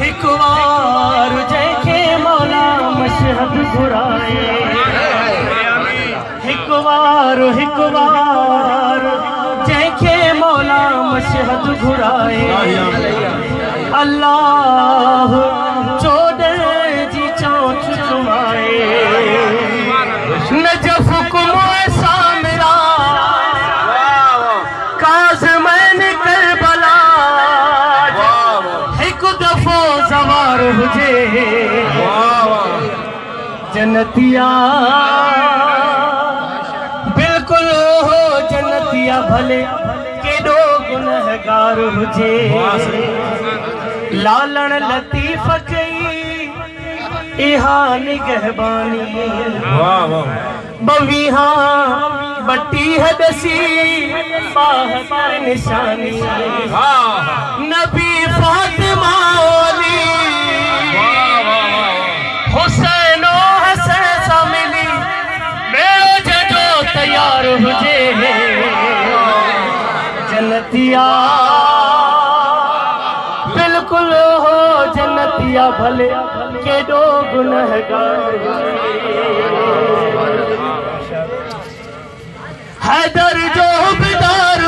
हिक वार जैके मौला मशहद घुराए, हिक वार जैके मौला मशहद घुराए। अल्लाह चोॾहं जी चोंच चुमाए, नजफ हुकुम सामरा काज़मैन करबला, हिक दफ़ो ज़वार हुजे जन्नतिया, बिल्कुल हो जन्नतिया, भले केॾो गुनहगार हुजे। लालण लतीफ़ कई इहा निगहबानी, बवीहा बट्टी हदसी बाह पर निशानी। नबी फातिमा अली हुसैन हसन सा मिली, मेरो जजो तैयार हुजे जन्नतिया, बिल्कुल हो जन्नतिया, भले केॾो गुनहगार। हैदर जो बिदार